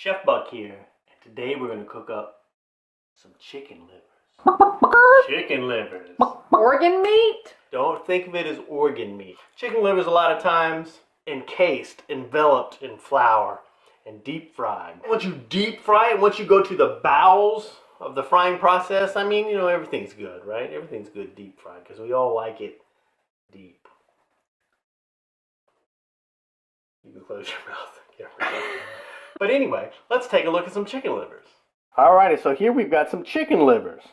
Chef Buck here, and today we're going to cook up some chicken livers. Chicken livers. Organ meat? Don't think of it as organ meat. Chicken livers a lot of times encased, enveloped in flour and deep fried. Once you deep fry it, once you go to the bowels of the frying process, I mean, you know, everything's good, right? Everything's good deep fried because we all like it deep. You can close your mouth. But anyway, let's take a look at some chicken livers. Alrighty, so here we've got some chicken livers.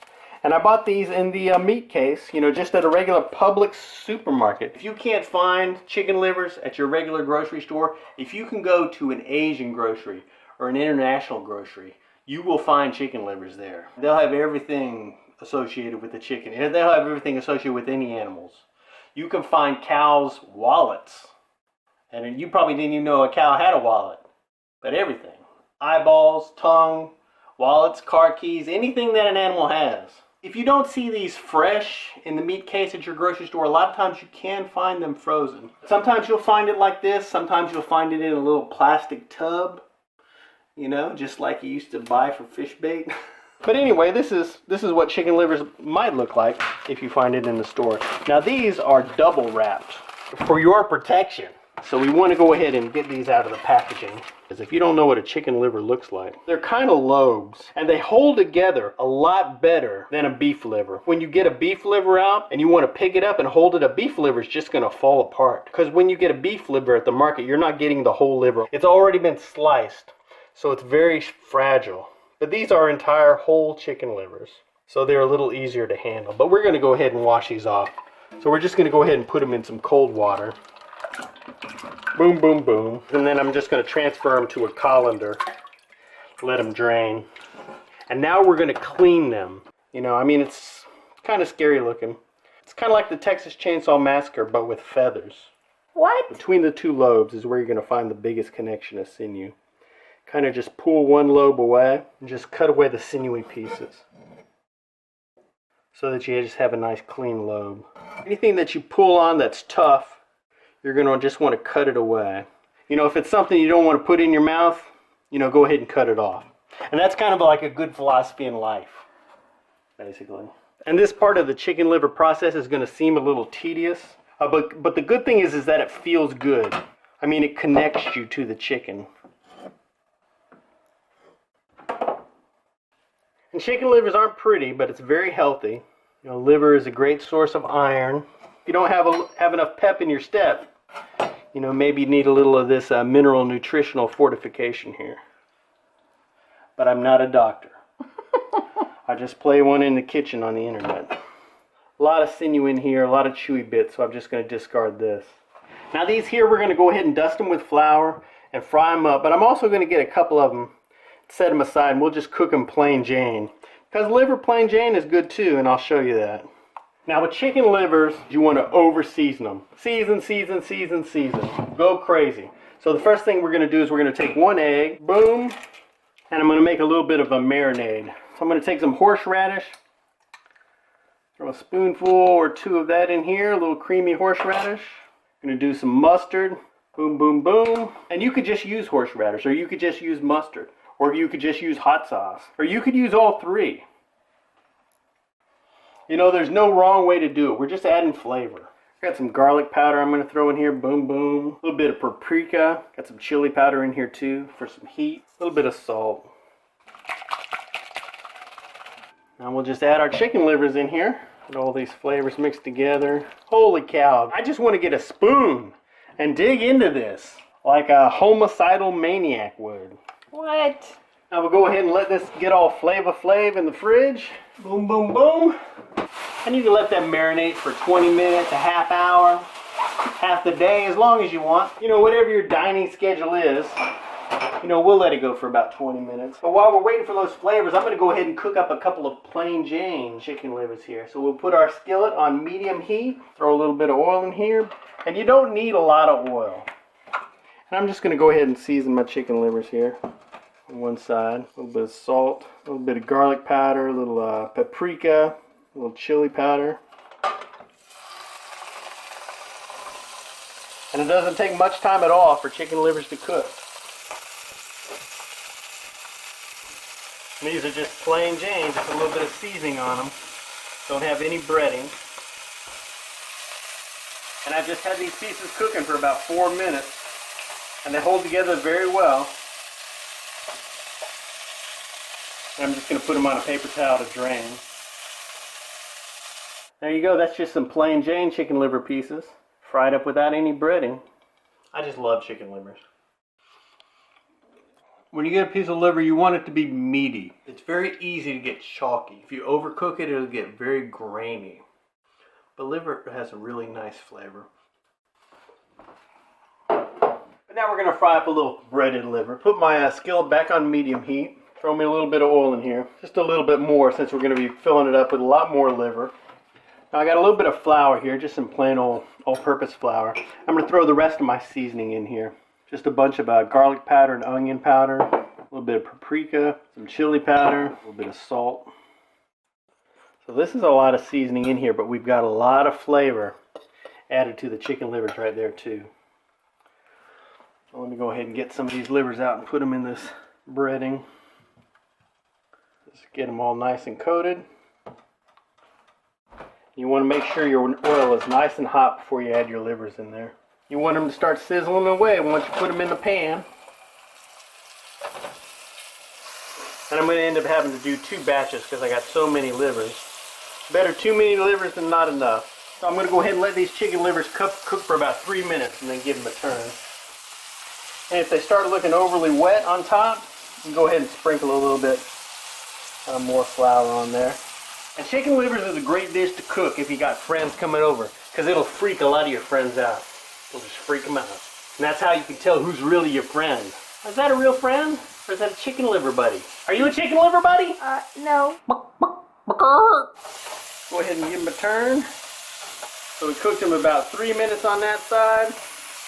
And I bought these in the meat case, you know, just at a regular Publix supermarket. If you can't find chicken livers at your regular grocery store, if you can go to an Asian grocery or an international grocery, you will find chicken livers there. They'll have everything associated with the chicken. They'll have everything associated with any animals. You can find cows' wallets. And you probably didn't even know a cow had a wallet. But everything. Eyeballs, tongue, wallets, car keys, anything that an animal has. If you don't see these fresh in the meat case at your grocery store, a lot of times you can find them frozen. Sometimes you'll find it like this. Sometimes you'll find it in a little plastic tub. You know, just like you used to buy for fish bait. But anyway, this is what chicken livers might look like if you find it in the store. Now these are double wrapped for your protection. So we want to go ahead and get these out of the packaging. Because if you don't know what a chicken liver looks like, they're kind of lobes. And they hold together a lot better than a beef liver. When you get a beef liver out and you want to pick it up and hold it, a beef liver is just going to fall apart. Because when you get a beef liver at the market, you're not getting the whole liver. It's already been sliced. So it's very fragile. But these are entire whole chicken livers. So they're a little easier to handle. But we're going to go ahead and wash these off. So we're just going to go ahead and put them in some cold water. Boom, boom, boom. And then I'm just going to transfer them to a colander. Let them drain. And now we're going to clean them. You know, I mean, it's kind of scary looking. It's kind of like the Texas Chainsaw Massacre, but with feathers. What? Between the two lobes is where you're going to find the biggest connection of sinew. Kind of just pull one lobe away and just cut away the sinewy pieces. So that you just have a nice clean lobe. Anything that you pull on that's tough, you're going to just want to cut it away. You know, if it's something you don't want to put in your mouth, you know, go ahead and cut it off. And that's kind of like a good philosophy in life, basically. And this part of the chicken liver process is going to seem a little tedious. But the good thing is that it feels good. I mean, it connects you to the chicken. And chicken livers aren't pretty, but it's very healthy. You know, liver is a great source of iron. If you don't have enough pep in your step, you know, maybe you need a little of this mineral nutritional fortification here. But I'm not a doctor. I just play one in the kitchen on the internet. A lot of sinew in here, a lot of chewy bits, so I'm just going to discard this. Now these here, we're going to go ahead and dust them with flour and fry them up. But I'm also going to get a couple of them, set them aside, and we'll just cook them plain Jane. Because liver plain Jane is good too, and I'll show you that. Now with chicken livers, you want to over season them. Season, season, season, season. Go crazy. So the first thing we're going to do is we're going to take one egg, boom, and I'm going to make a little bit of a marinade. So I'm going to take some horseradish, throw a spoonful or two of that in here, a little creamy horseradish. I'm going to do some mustard, boom, boom, boom. And you could just use horseradish, or you could just use mustard, or you could just use hot sauce, or you could use all three. You know, there's no wrong way to do it. We're just adding flavor. Got some garlic powder I'm going to throw in here. Boom, boom. A little bit of paprika. Got some chili powder in here too for some heat. A little bit of salt. Now we'll just add our chicken livers in here. Get all these flavors mixed together. Holy cow. I just want to get a spoon and dig into this like a homicidal maniac would. What? Now we'll go ahead and let this get all flav in the fridge. Boom, boom, boom. And you can let that marinate for 20 minutes, a half hour, half the day, as long as you want. You know, whatever your dining schedule is, you know, we'll let it go for about 20 minutes. But while we're waiting for those flavors, I'm going to go ahead and cook up a couple of plain Jane chicken livers here. So we'll put our skillet on medium heat, throw a little bit of oil in here, and you don't need a lot of oil. And I'm just going to go ahead and season my chicken livers here. On one side, a little bit of salt, a little bit of garlic powder, a little paprika, a little chili powder. And it doesn't take much time at all for chicken livers to cook. And these are just plain Jane, just a little bit of seasoning on them. Don't have any breading. And I've just had these pieces cooking for about 4 minutes. And they hold together very well. And I'm just going to put them on a paper towel to drain. There you go, that's just some plain Jane chicken liver pieces, fried up without any breading. I just love chicken livers. When you get a piece of liver, you want it to be meaty. It's very easy to get chalky. If you overcook it, it'll get very grainy. But liver has a really nice flavor. But now we're going to fry up a little breaded liver. Put my skillet back on medium heat. Throw me a little bit of oil in here. Just a little bit more, since we're going to be filling it up with a lot more liver. Now I got a little bit of flour here, just some plain old all-purpose flour. I'm going to throw the rest of my seasoning in here. Just a bunch of garlic powder and onion powder, a little bit of paprika, some chili powder, a little bit of salt. So this is a lot of seasoning in here, but we've got a lot of flavor added to the chicken livers right there too. So let me go ahead and get some of these livers out and put them in this breading. Just get them all nice and coated. You want to make sure your oil is nice and hot before you add your livers in there. You want them to start sizzling away once you put them in the pan. And I'm going to end up having to do 2 batches because I got so many livers. Better too many livers than not enough. So I'm going to go ahead and let these chicken livers cook for about 3 minutes and then give them a turn. And if they start looking overly wet on top, you can go ahead and sprinkle a little bit more flour on there. And chicken livers is a great dish to cook if you got friends coming over, because it'll freak a lot of your friends out. It'll just freak them out. And that's how you can tell who's really your friend. Is that a real friend? Or is that a chicken liver buddy? Are you a chicken liver buddy? No. Go ahead and give them a turn. So we cooked them about 3 minutes on that side.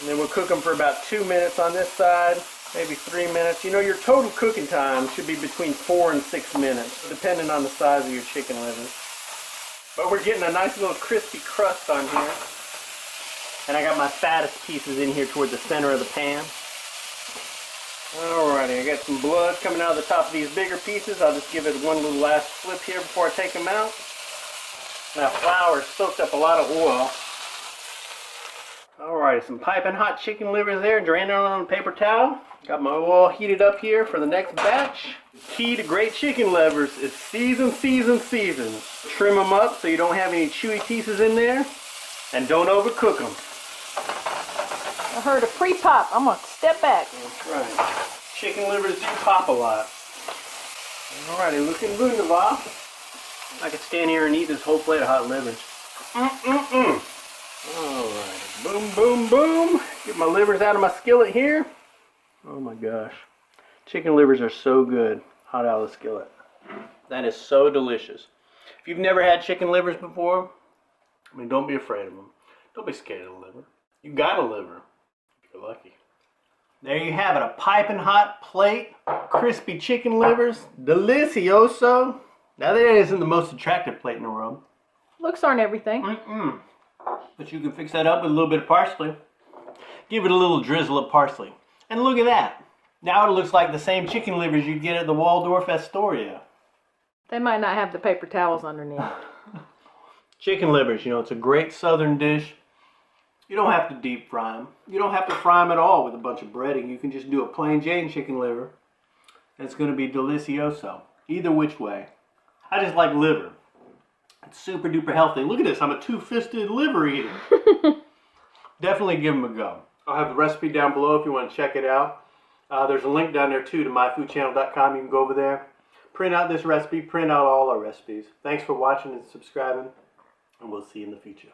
And then we'll cook them for about 2 minutes on this side. Maybe 3 minutes. You know, your total cooking time should be between 4 and 6 minutes, depending on the size of your chicken livers. But we're getting a nice little crispy crust on here. And I got my fattest pieces in here toward the center of the pan. Alrighty, I got some blood coming out of the top of these bigger pieces. I'll just give it one little last flip here before I take them out. Now, flour soaked up a lot of oil. Alright, some piping hot chicken livers there, draining on a paper towel. Got my oil heated up here for the next batch. The key to great chicken livers is season, season, season. Trim them up so you don't have any chewy pieces in there. And don't overcook them. I heard a pre-pop. I'm going to step back. That's right. Chicken livers do pop a lot. Alrighty, looking wunderbar. I could stand here and eat this whole plate of hot livers. Alright, boom, boom, boom. Get my livers out of my skillet here. Oh my gosh. Chicken livers are so good, hot out of the skillet. That is so delicious. If you've never had chicken livers before, I mean, don't be afraid of them. Don't be scared of the liver. You got a liver, if you're lucky. There you have it, a piping hot plate, crispy chicken livers, delicioso. Now that isn't the most attractive plate in the world. Looks aren't everything. But you can fix that up with a little bit of parsley. Give it a little drizzle of parsley. And look at that. Now it looks like the same chicken livers you'd get at the Waldorf Astoria. They might not have the paper towels underneath. Chicken livers, you know, it's a great southern dish. You don't have to deep fry them. You don't have to fry them at all with a bunch of breading. You can just do a plain Jane chicken liver. And it's going to be delicioso. Either which way. I just like liver. It's super duper healthy. Look at this. I'm a two-fisted liver eater. Definitely give them a go. I'll have the recipe down below if you want to check it out. There's a link down there too to myfoodchannel.com. You can go over there, print out this recipe, print out all our recipes. Thanks for watching and subscribing, and we'll see you in the future.